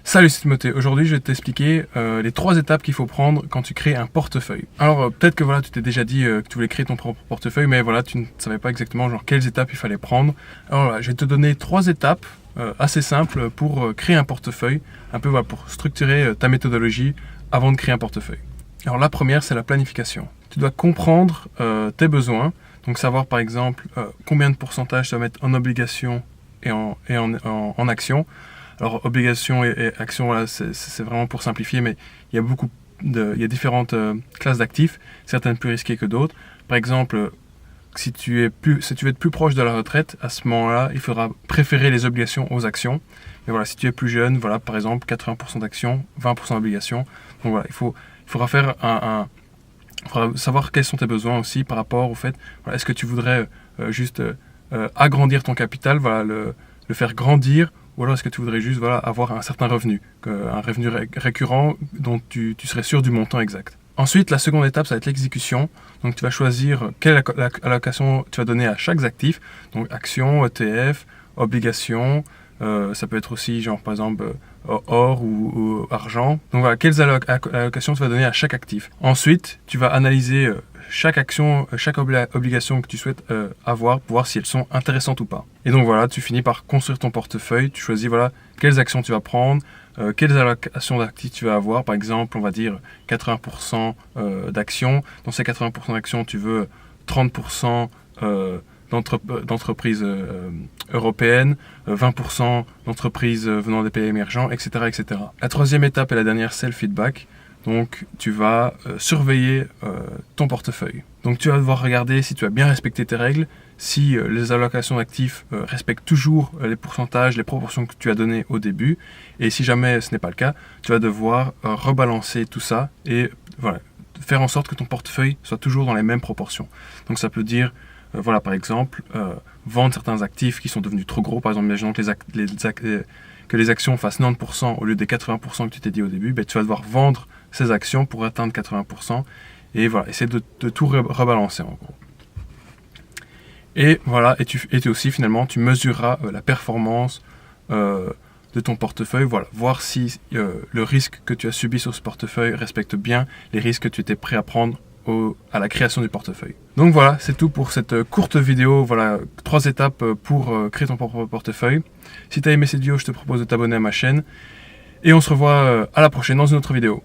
Salut, c'est Timothée. Aujourd'hui, je vais t'expliquer les 3 étapes qu'il faut prendre quand tu crées un portefeuille. Alors, peut-être que voilà, tu t'es déjà dit que tu voulais créer ton propre portefeuille, mais voilà, tu ne savais pas exactement quelles étapes il fallait prendre. Alors voilà, je vais te donner 3 étapes assez simples pour créer un portefeuille, un peu voilà, pour structurer ta méthodologie avant de créer un portefeuille. Alors, la première, c'est la planification. Tu dois comprendre tes besoins, donc savoir par exemple combien de pourcentage tu vas mettre en obligation et en action. Alors, obligation et action, voilà, c'est vraiment pour simplifier, mais il y a différentes classes d'actifs, certaines plus risquées que d'autres. Par exemple, si tu veux être plus proche de la retraite, à ce moment-là, il faudra préférer les obligations aux actions. Mais voilà, si tu es plus jeune, voilà, par exemple, 80% d'actions, 20% d'obligations. Donc voilà, il faudra faire il faudra savoir quels sont tes besoins aussi par rapport au fait, voilà, est-ce que tu voudrais juste agrandir ton capital, voilà, le faire grandir, ou alors est-ce que tu voudrais juste voilà, avoir un certain revenu, un revenu récurrent dont tu serais sûr du montant exact. Ensuite, la seconde étape, ça va être l'exécution. Donc, tu vas choisir quelle allocation tu vas donner à chaque actif. Donc, actions, ETF, obligations. Ça peut être aussi, genre, par exemple, or ou argent. Donc, voilà, quelles allocations tu vas donner à chaque actif. Ensuite, tu vas analyser chaque action, chaque obligation que tu souhaites avoir pour voir si elles sont intéressantes ou pas. Et donc, voilà, tu finis par construire ton portefeuille. Tu choisis, voilà, quelles actions tu vas prendre. Quelles allocations d'actifs tu vas avoir. Par exemple, on va dire 80% d'actions. Dans ces 80% d'actions, tu veux 30% d'entreprises européennes, 20% d'entreprises venant des pays émergents, etc., etc. La troisième étape et la dernière, c'est le feedback. Donc, tu vas surveiller ton portefeuille. Donc, tu vas devoir regarder si tu as bien respecté tes règles, si les allocations d'actifs respectent toujours les pourcentages, les proportions que tu as données au début. Et si jamais ce n'est pas le cas, tu vas devoir rebalancer tout ça et voilà, faire en sorte que ton portefeuille soit toujours dans les mêmes proportions. Donc, ça peut dire, voilà, par exemple, vendre certains actifs qui sont devenus trop gros. Par exemple, imaginons que les actions fassent 90% au lieu des 80% que tu t'es dit au début. Ben, tu vas devoir vendre ces actions pour atteindre 80%. Et voilà, essayer de tout rebalancer en gros. Et voilà, et aussi finalement, tu mesureras la performance de ton portefeuille. Voilà, voir si le risque que tu as subi sur ce portefeuille respecte bien les risques que tu étais prêt à prendre à la création du portefeuille. Donc voilà, c'est tout pour cette courte vidéo. Voilà, 3 étapes pour créer ton propre portefeuille. Si tu as aimé cette vidéo, je te propose de t'abonner à ma chaîne. Et on se revoit à la prochaine dans une autre vidéo.